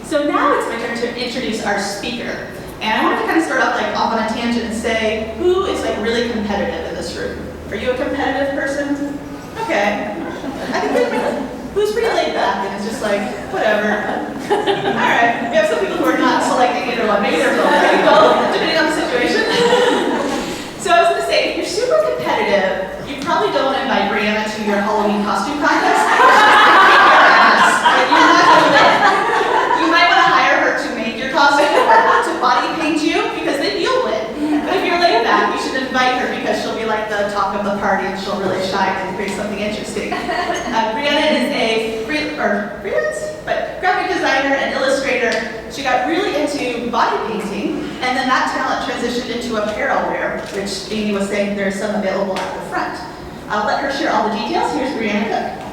So now it's my turn to introduce our speaker. And I want to kind of start off off on a tangent and say, who is really competitive in this room? Are you a competitive person? Okay. I think who's pretty laid back and it's just whatever. All right. We have some people who are not selecting either one. Maybe they're both. Maybe both, depending on the situation. So I was going to say, if you're super competitive, you probably don't want to invite Breanna to your Halloween costume contest. You're not going to win. You might want to hire her to make your costume or to body paint you, because then you'll win. But if you're laid back, you should invite her because she'll be the talk of the party and she'll really shine and create something interesting. Breanna is a freelance, but graphic designer and illustrator. She got really into body painting, and then that talent transitioned into apparel wear, which Amy was saying there's some available at the front. I'll let her share all the details. Here's Breanna Cooke.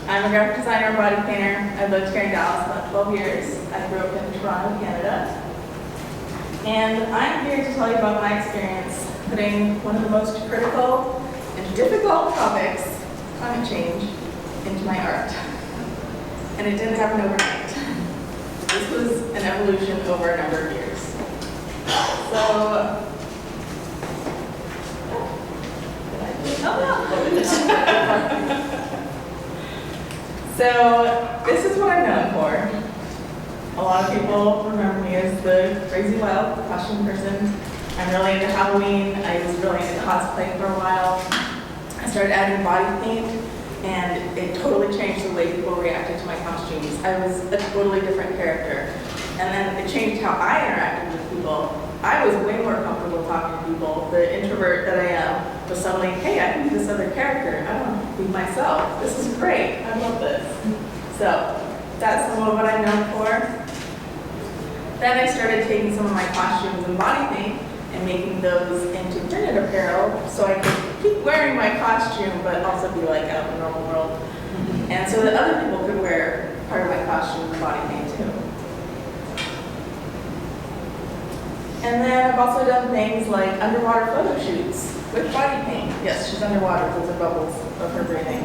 I'm a graphic designer and body painter. I've lived here in Dallas about 12 years. I grew up in Toronto, Canada. And I'm here to tell you about my experience putting one of the most critical and difficult topics, climate change, into my art. And it didn't happen overnight. This was an evolution over a number of years. So this is what I'm known for. A lot of people remember me as the crazy wild costume person. I'm really into Halloween. I was really into cosplay for a while. I started adding body paint, and it totally changed the way people reacted to my costumes. I was a totally different character. And then it changed how I interacted with people. I was way more comfortable talking to people. The introvert that I am was suddenly, hey, I can be this other character. I want to be myself. This is great. I love this. So that's some of what I'm known for. Then I started taking some of my costumes and body paint and making those into printed apparel so I could keep wearing my costume but also be out in the normal world. And so that other people could wear part of my costume and body paint too. And then I've also done things like underwater photo shoots with body paint. Yes, she's underwater, those are bubbles of her breathing.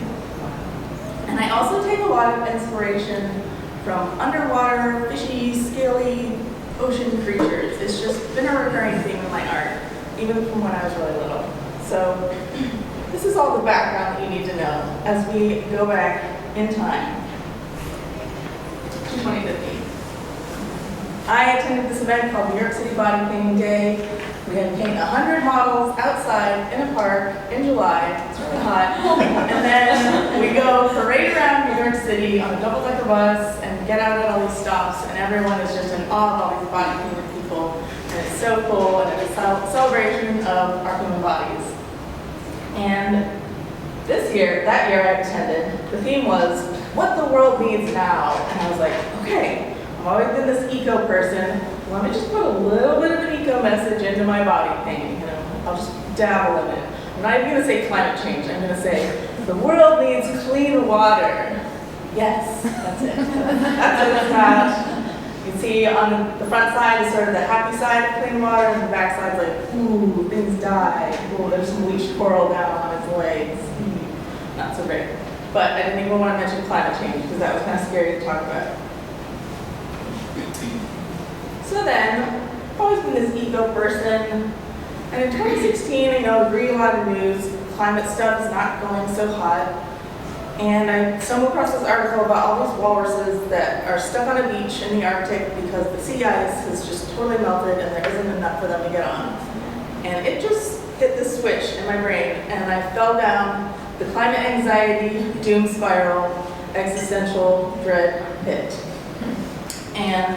And I also take a lot of inspiration from underwater, fishy, scaly, ocean creatures. It's just been a recurring theme in my art, even from when I was really little. So this is all the background that you need to know as we go back in time to 2015. I attended this event called New York City Body Painting Day. We had to paint 100 models outside in a park in July. It's really hot. And then we go parade around New York City on a double-decker bus and get out at all these stops, and everyone is just in awe of all these body painted people. And it's so cool, and it's a celebration of our human bodies. And that year I attended, the theme was, what the world needs now. And I was like, okay, I've always been this eco person. Let me just put a little bit of an eco message into my body painting. I'll just dabble in it. I'm not even going to say climate change. I'm going to say the world needs clean water. Yes, that's it. That's what it's got. You can see on the front side is sort of the happy side of clean water, and the back side's like, ooh, things die. Ooh, there's some bleached coral down on its legs. Not so great. But I didn't even want to mention climate change because that was kind of scary to talk about. So then, I've always been this eco person, and in 2016, I read a lot of news, climate stuff is not going so hot, and I stumbled across this article about all these walruses that are stuck on a beach in the Arctic because the sea ice has just totally melted and there isn't enough for them to get on. And it just hit this switch in my brain, and I fell down the climate anxiety, doom spiral, existential dread pit. And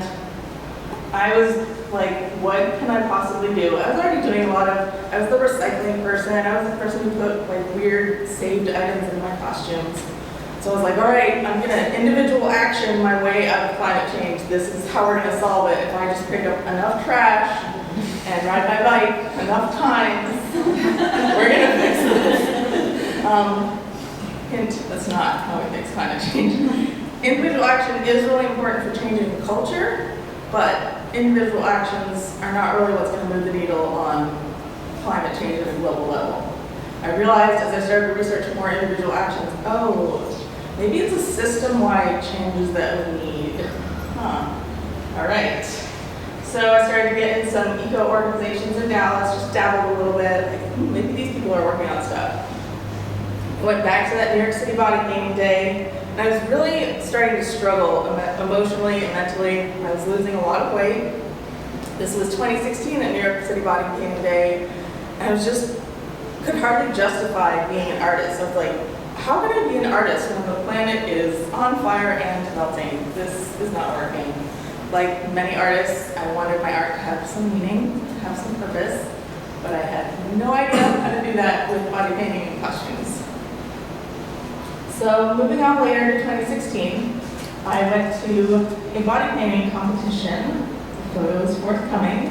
I was like, what can I possibly do? I was already doing I was the recycling person. I was the person who put weird saved items in my costumes. So I was like, all right, I'm gonna individual action my way out of climate change. This is how we're gonna solve it. If I just pick up enough trash and ride my bike enough times, we're gonna fix this. Hint, that's not how we fix climate change. Individual action is really important for changing the culture, but individual actions are not really what's gonna move the needle on climate change at a global level. I realized as I started to research more individual actions, oh, maybe it's a system-wide changes that we need. All right. So I started to get in some eco organizations in Dallas, just dabbled a little bit. Like, maybe these people are working on stuff. I went back to that New York City body painting day, and I was really starting to struggle emotionally and mentally. I was losing a lot of weight. This was 2016 at New York City body painting day, and I was just could hardly justify being an artist. I was like, how can I be an artist when the planet is on fire and melting? This is not working. Like many artists, I wanted my art to have some meaning, to have some purpose, but I had no idea how to do that with body painting and costumes. So moving on later to 2016, I went to a body painting competition. The photo is forthcoming.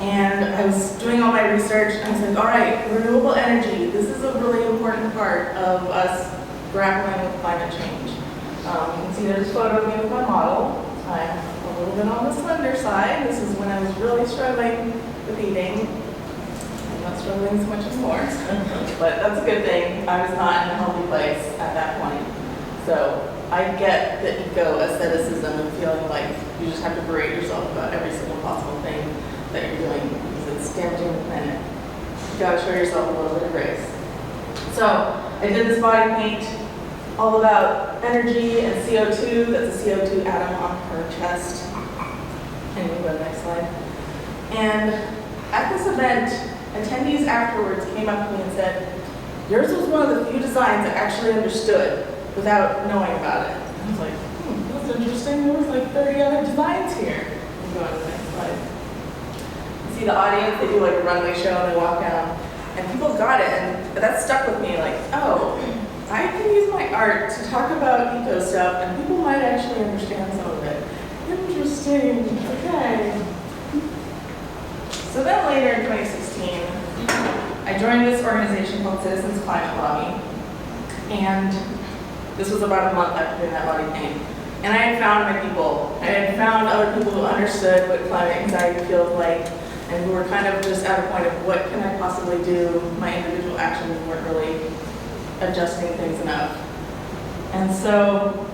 And I was doing all my research, and I was like, all right, renewable energy. This is a really important part of us grappling with climate change. You can see there's a photo of me with my model. I'm a little bit on the slender side. This is when I was really struggling with eating. I'm not struggling so much anymore, but that's a good thing. I was not in a healthy place at that point. So I get the eco-aestheticism and feeling like you just have to berate yourself about every single possible thing that you're doing because it's damaging the planet. You gotta show yourself a little bit of grace. So I did this body paint all about energy and CO2. That's a CO2 atom on her chest. And you can go to the next slide. And at this event, attendees afterwards came up to me and said, yours was one of the few designs I actually understood without knowing about it. I was like, that's interesting. There was like 30 other designs here. We'll go to the next slide. See the audience, they do like a runway show and they walk down, and people got it, and that stuck with me, like, oh, I can use my art to talk about eco stuff, and people might actually understand some of it. Interesting, okay. So then later in 2016, I joined this organization called Citizens Climate Lobby, and this was about a month after doing that body paint. And I had found my people. I had found other people who understood what climate anxiety feels like, and we were kind of just at a point of what can I possibly do? My individual actions weren't really adjusting things enough. And so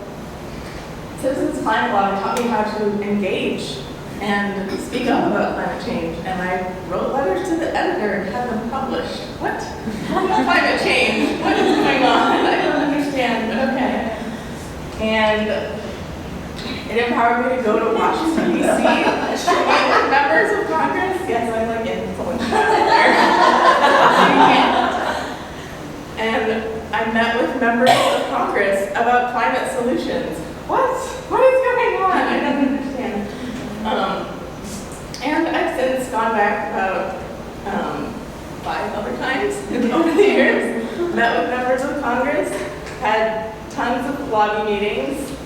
Citizens Climate Lobby taught me how to engage and speak up about climate change. And I wrote letters to the editor and had them published. What? Climate change? What is going on? I don't understand, but okay. And it empowered me to go to Washington, D.C., with members of Congress. Yes, I'm like influential there. And I met with members of Congress about climate solutions. What? What is going on? I don't understand. And I've since gone back about 5 other times over the years, met with members of Congress, had tons of lobby meetings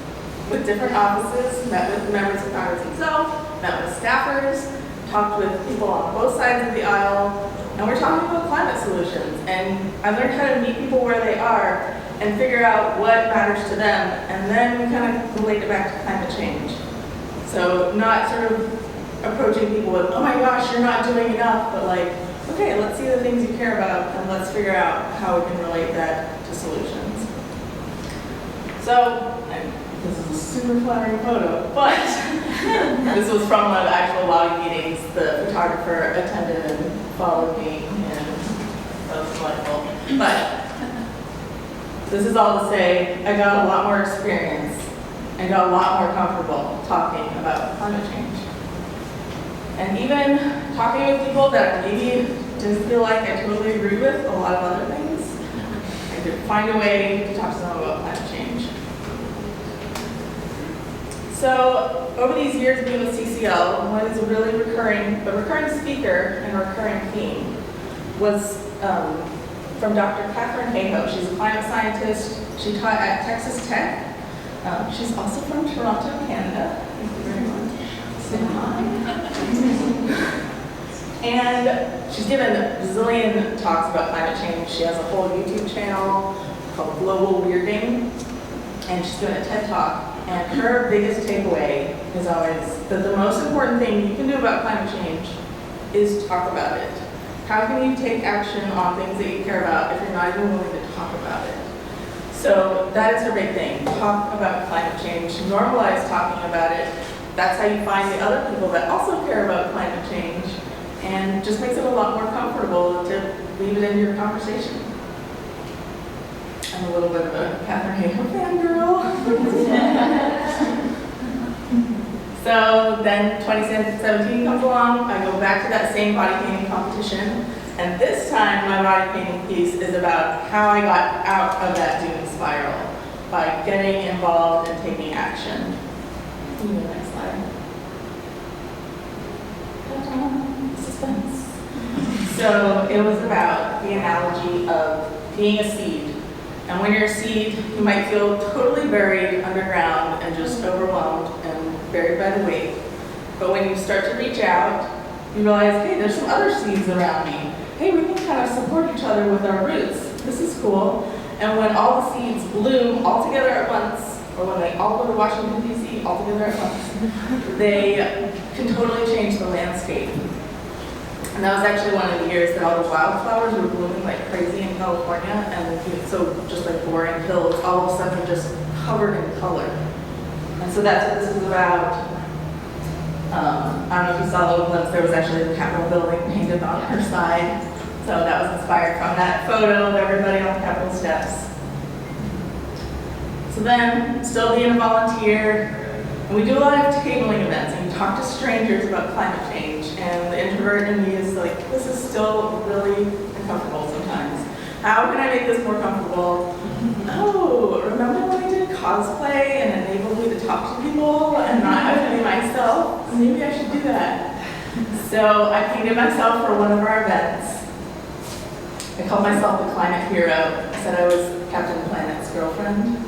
with different offices, met with members of Congress itself, met with staffers, talked with people on both sides of the aisle, and we're talking about climate solutions. And I learned how to meet people where they are and figure out what matters to them, and then we kind of relate it back to climate change. So not sort of approaching people with, oh my gosh, you're not doing enough, but like, okay, let's see the things you care about, and let's figure out how we can relate that to solutions. So, this is a super flattering photo, but this was from one of the actual lobby meetings. The photographer attended and followed me, and that was delightful. But this is all to say, I got a lot more experience and got a lot more comfortable talking about climate change. And even talking with people that maybe didn't feel like I totally agree with a lot of other things, I could find a way to talk to them about climate change. So over these years being with CCL, one is a recurring speaker and a recurring theme was from Dr. Catherine Hayhoe. She's a climate scientist. She taught at Texas Tech. She's also from Toronto, Canada. Thank you very much. Say hi. And she's given a zillion talks about climate change. She has a whole YouTube channel called Global Weirding, and she's doing a TED Talk. And her biggest takeaway is always that the most important thing you can do about climate change is talk about it. How can you take action on things that you care about if you're not even willing to talk about it? So that is her big thing. Talk about climate change. Normalize talking about it. That's how you find the other people that also care about climate change, and just makes it a lot more comfortable to leave it in your conversation. I'm a little bit of a Catherine Hayhoe fangirl. So then 2017 comes along, I go back to that same body painting competition, and this time my body painting piece is about how I got out of that doom spiral by getting involved and taking action. Can you go next slide? Suspense. So it was about the analogy of being a seed. And when you're a seed, you might feel totally buried underground and just overwhelmed and buried by the weight. But when you start to reach out, you realize, hey, there's some other seeds around me. Hey, we can kind of support each other with our roots. This is cool. And when all the seeds bloom all together at once, or when they all go to Washington, D.C. all together at once, they can totally change the landscape. And that was actually one of the years that all the wildflowers were blooming like crazy in California, and so just like boring hills, all of a sudden just covered in color. And so that's what this is about. I don't know if you saw a little glimpse, there was actually the Capitol building painted on her side. So that was inspired from that photo of everybody on the Capitol steps. So then, still being a volunteer, and we do a lot of tabling events, and we talk to strangers about climate change, and the introvert in me is like, this is still really uncomfortable sometimes. How can I make this more comfortable? Oh, remember when I did cosplay and enabled me to talk to people and not have to be myself? Maybe I should do that. So I painted myself for one of our events. I called myself the climate hero. I said I was Captain Planet's girlfriend.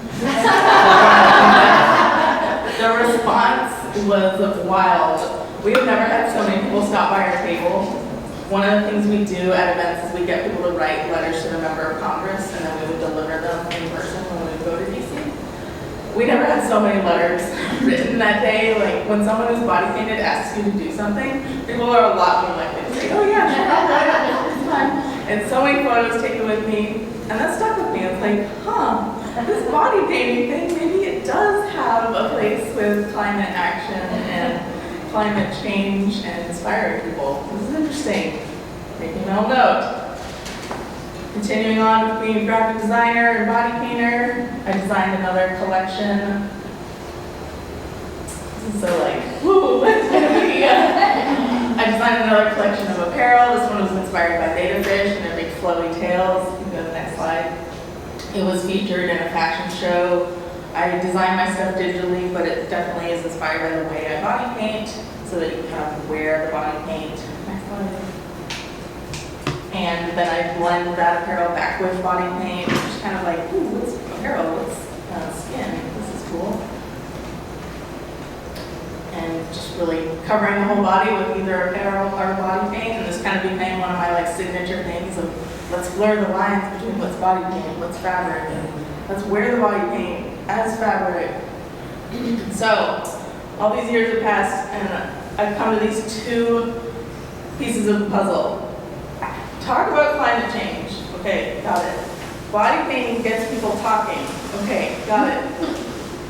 The response was wild. We have never had so many people stop by our table. One of the things we do at events is we get people to write letters to the member of Congress, and then we would deliver them in person when we would go to DC. We never had so many letters written that day. Like when someone who's body painted asks you to do something, people are a lot more likely to say, oh yeah, sure, I'll do it, it's fine. And so many photos taken with me, and that stuck with me. I was like, this body painting thing, maybe it does have a place with climate action and climate change and inspiring people. This is interesting. Making a mental note. Continuing on with being a graphic designer and body painter, I designed another collection. So like, woo, it's gonna be. I designed another collection of apparel. This one was inspired by betta fish and their big flowy tails. You can go to the next slide. It was featured in a fashion show. I designed my stuff digitally, but it definitely is inspired by the way I body paint, so that you can kind of wear the body paint. Next slide. And then I blend that apparel back with body paint, which is kind of like, ooh, what's apparel? What's skin? This is cool. And just really covering the whole body with either apparel or body paint, and this kind of became one of my like signature things of let's blur the lines between what's body paint, what's fabric, and let's wear the body paint as fabric. So all these years have passed, and I've come to these two pieces of the puzzle. Talk about climate change. Okay, got it. Body painting gets people talking. Okay, got it.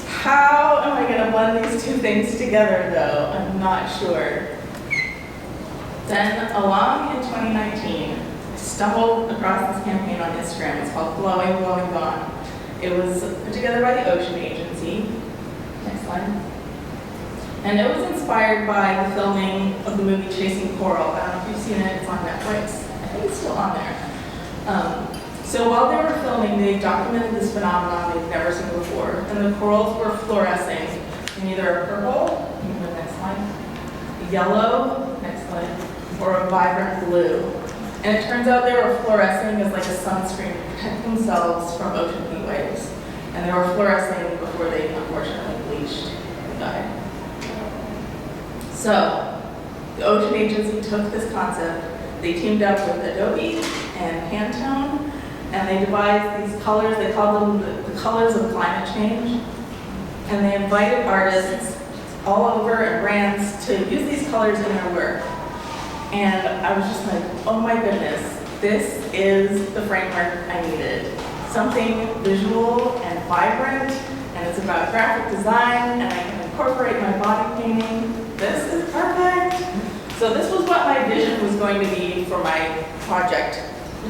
How am I going to blend these two things together, though? I'm not sure. Then, along in 2019, I stumbled across this campaign on Instagram. It's called Glowing, Glowing, Gone. It was put together by the Ocean Agency. Next slide. And it was inspired by the filming of the movie Chasing Coral. I don't know if you've seen it. It's on Netflix. I think it's still on there. So while they were filming, they documented this phenomenon they'd never seen before. And the corals were fluorescing in either a purple, you can go next slide, yellow, next slide, or a vibrant blue. And it turns out they were fluorescing as like a sunscreen to protect themselves from ocean heat waves. And they were fluorescing before they unfortunately bleached and died. So, the Ocean Agency took this concept, they teamed up with Adobe and Pantone, and they devised these colors, they call them the colors of climate change. And they invited artists all over and brands to use these colors in their work. And I was just like, oh my goodness, this is the framework I needed. Something visual and vibrant, and it's about graphic design, and I can incorporate my body painting. This is perfect. So this was what my vision was going to be for my project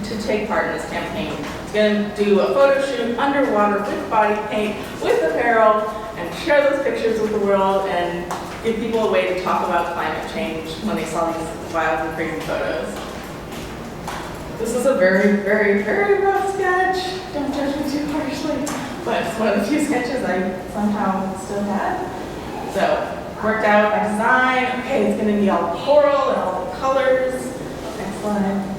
to take part in this campaign. I was going to do a photo shoot underwater with body paint, with apparel, and share those pictures with the world and give people a way to talk about climate change when they saw these wild and crazy photos. This is a very, very, very rough sketch. Don't judge me too harshly, but it's one of the few sketches I somehow still had. So, worked out my design. Okay, it's going to be all coral and all the colors. Next slide.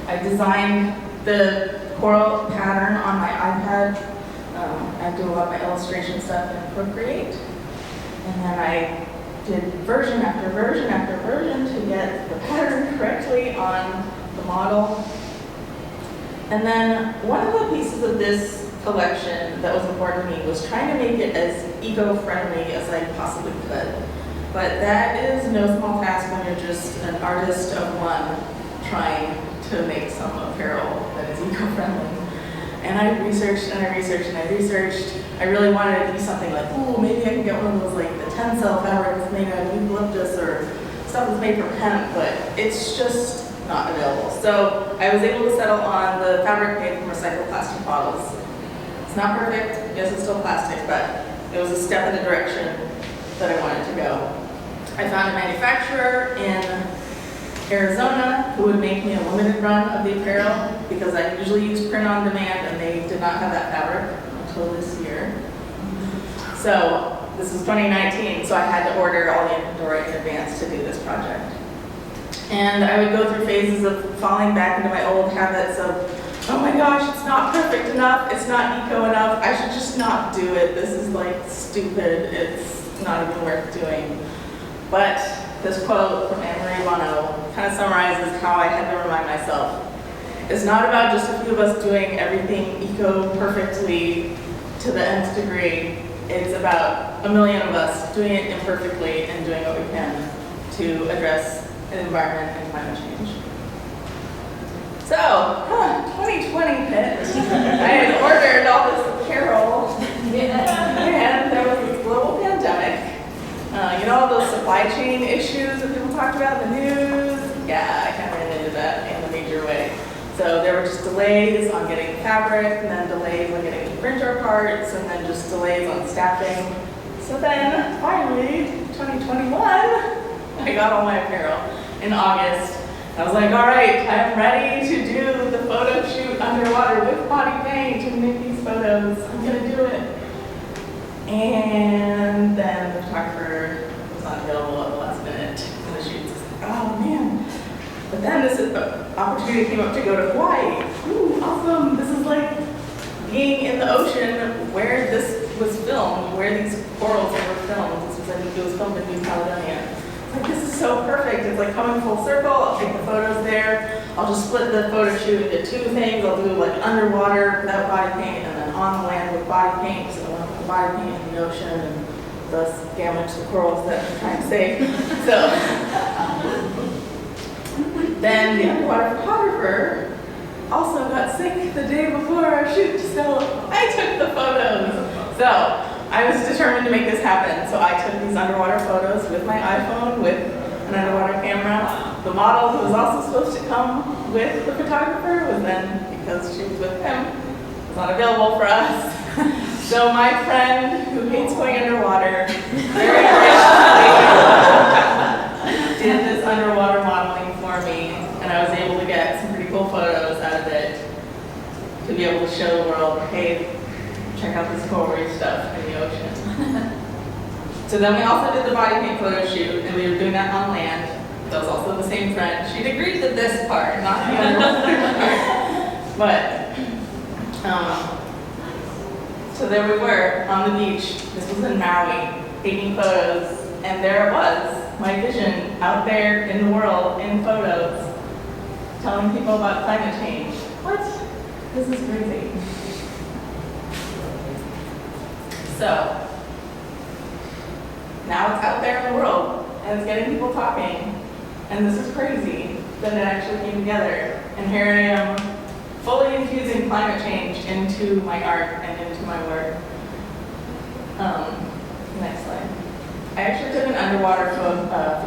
I designed the coral pattern on my iPad. I do a lot of my illustration stuff in Procreate. And then I did version after version after version to get the pattern correctly on the model. And then one of the pieces of this collection that was important to me was trying to make it as eco-friendly as I possibly could. But that is no small task when you're just an artist of one trying to make some apparel that is eco-friendly. And I researched and I researched and I researched. I really wanted to do something like, oh, maybe I can get one of those like the Tencel fabric that's made out of eucalyptus or stuff that's made from hemp, but it's just not available. So I was able to settle on the fabric made from recycled plastic bottles. It's not perfect, yes, it's still plastic, but it was a step in the direction that I wanted to go. I found a manufacturer in Arizona who would make me a limited run of the apparel because I usually use print on demand and they did not have that fabric until this year. So this is 2019, so I had to order all the inventory in advance to do this project. And I would go through phases of falling back into my old habits of, oh my gosh, it's not perfect enough, it's not eco enough, I should just not do it, this is like stupid, it's not even worth doing. But this quote from Anne-Marie Bono kind of summarizes how I had to remind myself. It's not about just a few of us doing everything eco-perfectly to the nth degree. It's about a million of us doing it imperfectly and doing what we can to address the environment and climate change. So, 2020 hit. I had ordered all this apparel, and there was this global pandemic. You know all those supply chain issues that people talk about in the news? Yeah, I kind of ran into that in a major way. So there were just delays on getting fabric, and then delays on getting printer parts, and then just delays on staffing. So then, finally, 2021, I got all my apparel in August. I was like, all right, I'm ready to do the photo shoot underwater with body paint and make these photos. I'm gonna do it. And then the photographer was not available at the last minute for the shoots. Oh man. But then this opportunity came up to go to Hawaii. Ooh, awesome. This is like being in the ocean where this was filmed, where these corals were filmed. This was, I think it was filmed in New Caledonia. Like, this is so perfect. It's like coming full circle. I'll take the photos there. I'll just split the photo shoot into two things. I'll do like underwater without body paint and then on the land with body paint. So I want to put body paint in the ocean and thus damage the corals that I'm trying to save. So then the underwater photographer also got sick the day before our shoot, so I took the photos. So I was determined to make this happen. So I took these underwater photos with my iPhone, with an underwater camera. The model who was also supposed to come with the photographer was then, because she was with him, was not available for us. So my friend, who hates going underwater, very graciously did this underwater modeling for me, and I was able to get some pretty cool photos out of it to be able to show the world, hey, check out this coral reef stuff in the ocean. So then we also did the body paint photo shoot, and we were doing that on land. that was also the same friend. She'd agreed to this part, not the other part. But, so there we were on the beach. This was in Maui, taking photos, and there it was, my vision out there in the world in photos, telling people about climate change. What? This is crazy. So, now it's out there in the world, and it's getting people talking, and this is crazy that it actually came together. And here I am, fully infusing climate change into my art and into my work. Next slide. I actually took an underwater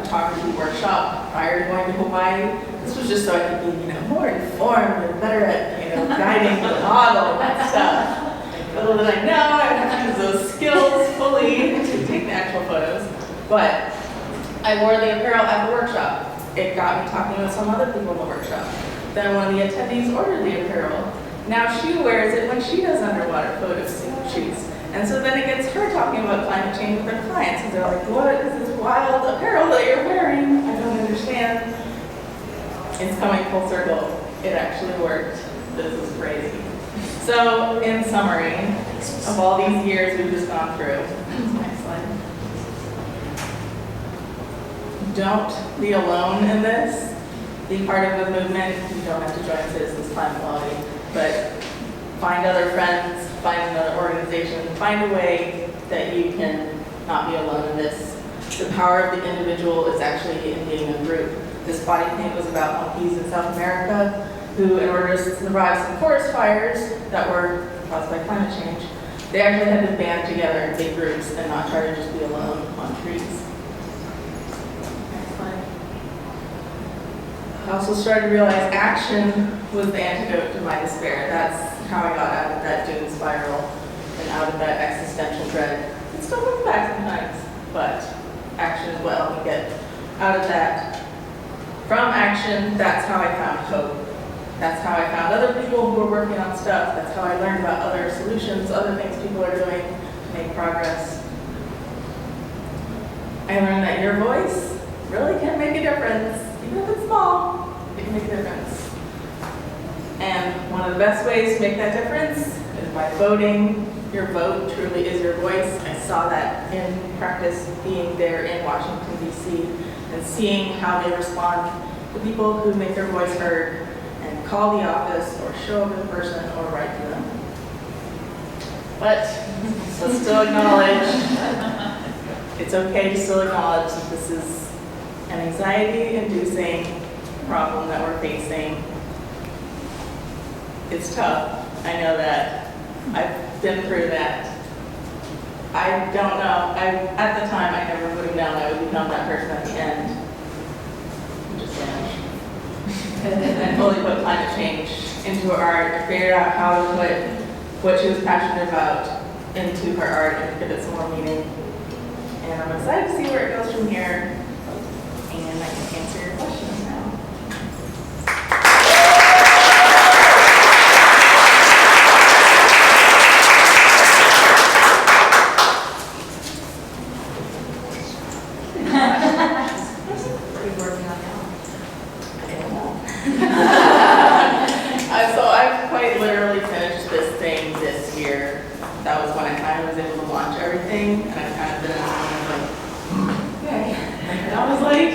photography workshop prior to going to Hawaii. This was just so I could be, more informed and better at, guiding the model and that stuff. Little did I know, I would have to use those skills fully to take the actual photos. But I wore the apparel at the workshop. It got me talking with some other people in the workshop. Then one of the attendees ordered the apparel. Now she wears it when she does underwater photo shoots. And so then it gets her talking about climate change with her clients. And they're like, what is this wild apparel that you're wearing? I don't understand. It's coming full circle. It actually worked. This is crazy. So, in summary of all these years we've just gone through, next slide. Don't be alone in this. Be part of the movement. You don't have to join Citizens Climate Lobby, but find other friends, find another organization, find a way that you can not be alone in this. The power of the individual is actually in being a group. This body paint was about monkeys in South America who, in order to survive some forest fires that were caused by climate change, they actually had to band together in big groups and not try to just be alone on trees. Next slide. I also started to realize action was the antidote to my despair. That's how I got out of that doom spiral and out of that existential dread. It still comes back sometimes, but action is what helped me get out of that. From action, that's how I found hope. That's how I found other people who were working on stuff. That's how I learned about other solutions, other things people are doing to make progress. I learned that your voice really can make a difference. Even if it's small, it can make a difference. And one of the best ways to make that difference is by voting. Your vote truly is your voice. I saw that in practice being there in Washington, D.C. and seeing how they respond to people who make their voice heard and call the office or show up in person or write to them. But let's still acknowledge, it's okay to still acknowledge that this is an anxiety-inducing problem that we're facing. It's tough, I know that. I've been through that. I don't know, at the time I never would have known I would become that person at the end. I'm just saying. And fully put climate change into her art and figured out how to put what she was passionate about into her art and give it some more meaning. And I'm excited to see where it goes from here. And I can answer your questions now. So I've quite literally finished this thing this year. That was when I kind of was able to launch everything, and I kind of been like, okay. And I was like,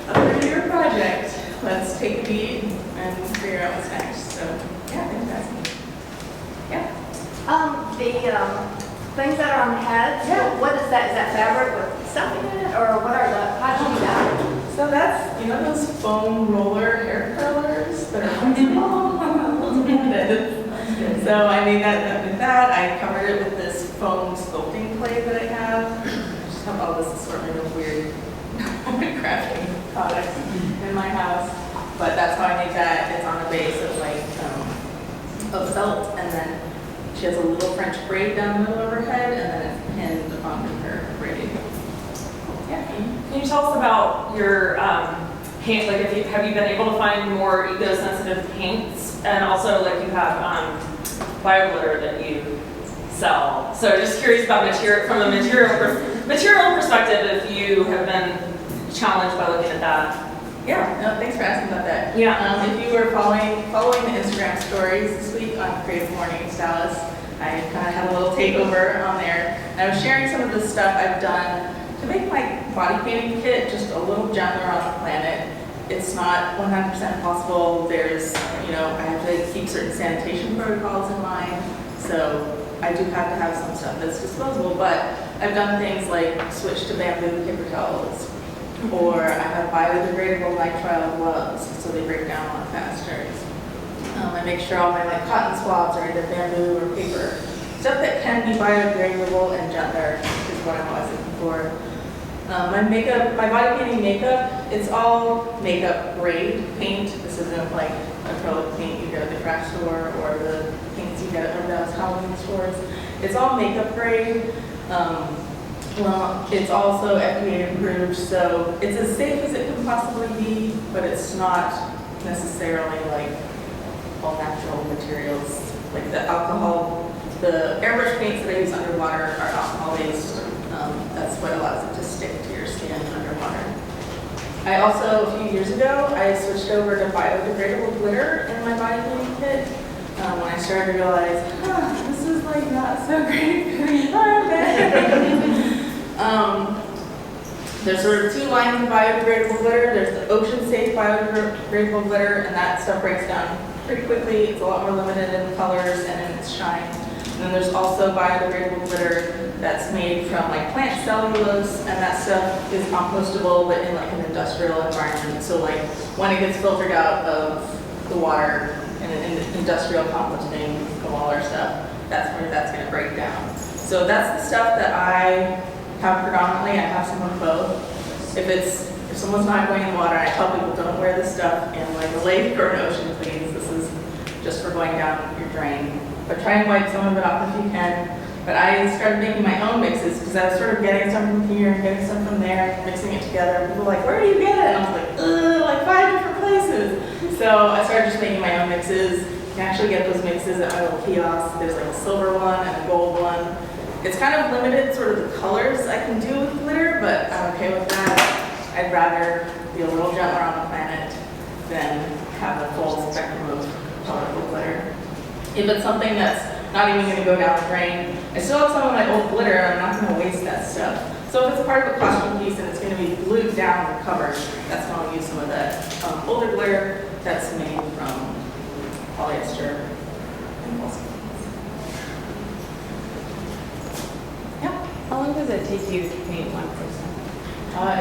a 30-year project. Let's take a beat and figure out what's next. So yeah, thanks for asking. Yeah. The things that are on the heads, Yeah. what is that? Is that fabric with stuffing in it, or what are the, how do you do that? So that's, those foam roller hair curlers that are small. So I made that with that. I covered it with this foam sculpting clay that I have. I just have all this assortment of weird crafting products in my house. But that's how I made that. It's on a base of of felt, and then she has a little French braid down the middle of her head, and then it's pinned onto her braid. Yeah. Can you tell us about your paint? Like, have you been able to find more eco-sensitive paints? And also, like, you have bio-glitter that you sell. So just curious about material, from a material perspective, if you have been challenged by looking at that. Yeah, no, thanks for asking about that. Yeah. If you were following the Instagram stories this week on Creative Mornings Dallas, I kind of had a little takeover on there. And I was sharing some of the stuff I've done to make my body painting kit just a little gentler on the planet. It's not 100% possible. There's, I have to keep certain sanitation protocols in mind. So I do have to have some stuff that's disposable, but I've done things like switch to bamboo paper towels, or I have biodegradable nitrile gloves, so they break down a lot faster. I make sure all my cotton swabs are either bamboo or paper. Stuff that can be biodegradable and gentler is what I'm always looking for. My body painting makeup, it's all makeup grade paint. This isn't like acrylic paint you get at the craft store or the paints you get at those Halloween stores. It's all makeup grade. It's also FDA approved, so it's as safe as it can possibly be, but it's not necessarily like all natural materials. Like the alcohol, the airbrush paints that I use underwater are alcohol based. That's what allows it to stick to your skin underwater. I also, a few years ago, I switched over to biodegradable glitter in my body painting kit. When I started to realize, this is like not so great for the environment. There's sort of two lines of biodegradable glitter. There's the ocean safe biodegradable glitter, and that stuff breaks down pretty quickly. It's a lot more limited in colors and in its shine. And then there's also biodegradable glitter that's made from plant cellulose, and that stuff is compostable, but in an industrial environment. So when it gets filtered out of the water in an industrial composting of all our stuff, that's where that's going to break down. So that's the stuff that I have predominantly. I have some of both. If someone's not going in the water, I tell people don't wear this stuff in a lake or an ocean, please. This is just for going down your drain. But try and wipe some of it off if you can. But I started making my own mixes because I was sort of getting some from here and getting some from there, mixing it together. And people were like, where do you get it? And I was like, 5 different places. So I started just making my own mixes. You can actually get those mixes at my little kiosk. There's a silver one and a gold one. It's kind of limited, sort of the colors I can do with glitter, but I'm okay with that. I'd rather be a little gentler on the planet than have the full spectrum of colorful glitter. If it's something that's not even going to go down the drain, I still have some of my old glitter, and I'm not going to waste that stuff. So if it's part of a costume piece and it's going to be glued down the cover, that's when I'll use some of that older glitter that's made from polyester and balsam. How long does it take you to paint one person?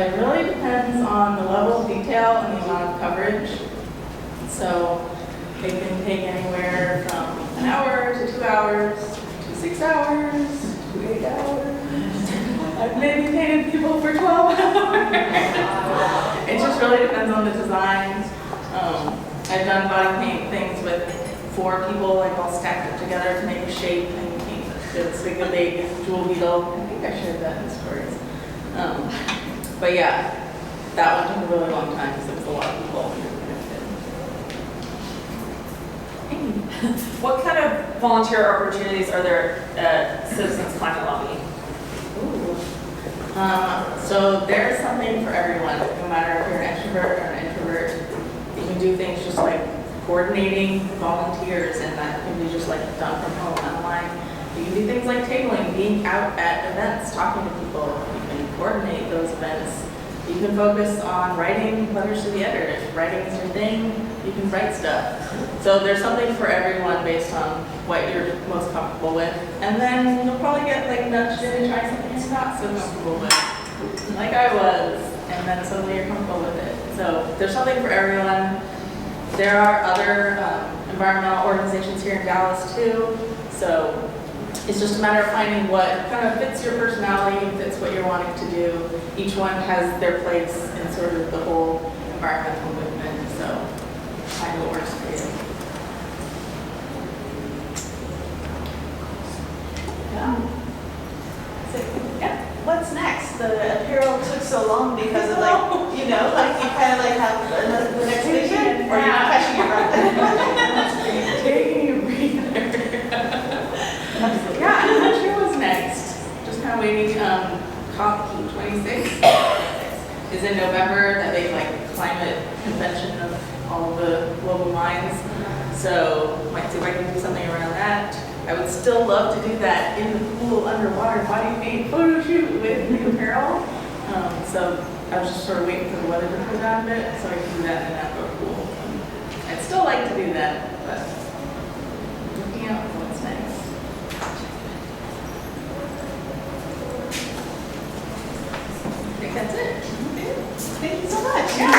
It really depends on the level of detail and the amount of coverage. So it can take anywhere from an hour to 2 hours to 6 hours to 8 hours. I've maybe painted people for 12 hours. It just really depends on the design. I've done body paint things with 4 people, all stacked up together to make a shape and paint. It's like a big jewel beetle. I think I shared that in the stories. But yeah, that one took a really long time because it was a lot of people. What kind of volunteer opportunities are there at Citizens Climate Lobby? So there's something for everyone, no matter if you're an extrovert or an introvert. You can do things just like coordinating volunteers, and that can be just done from home online. You can do things like tabling, being out at events, talking to people. You can coordinate those events. You can focus on writing letters to the editor. If writing is your thing, you can write stuff. So there's something for everyone based on what you're most comfortable with. And then you'll probably get nudged in and try something you're not so comfortable with, like I was, and then suddenly you're comfortable with it. So there's something for everyone. There are other environmental organizations here in Dallas too. So it's just a matter of finding what kind of fits your personality and fits what you're wanting to do. Each one has their place in sort of the whole environmental movement, so find what works for you. Yeah. What's next? The apparel took so long because of you kind of have the next vision, or you're not catching your breath. Taking a breather. Yeah, I'm not sure what's next. Just kind of waiting. COP26 is in November. That big climate convention of all the global minds. So might see if I can do something around that. I would still love to do that in the pool underwater body paint photo shoot with new apparel. So I was just sort of waiting for the weather to cool down a bit so I can do that in an outdoor pool. I'd still like to do that, but looking out for what's next. I think that's it. Thank you so much. Yeah.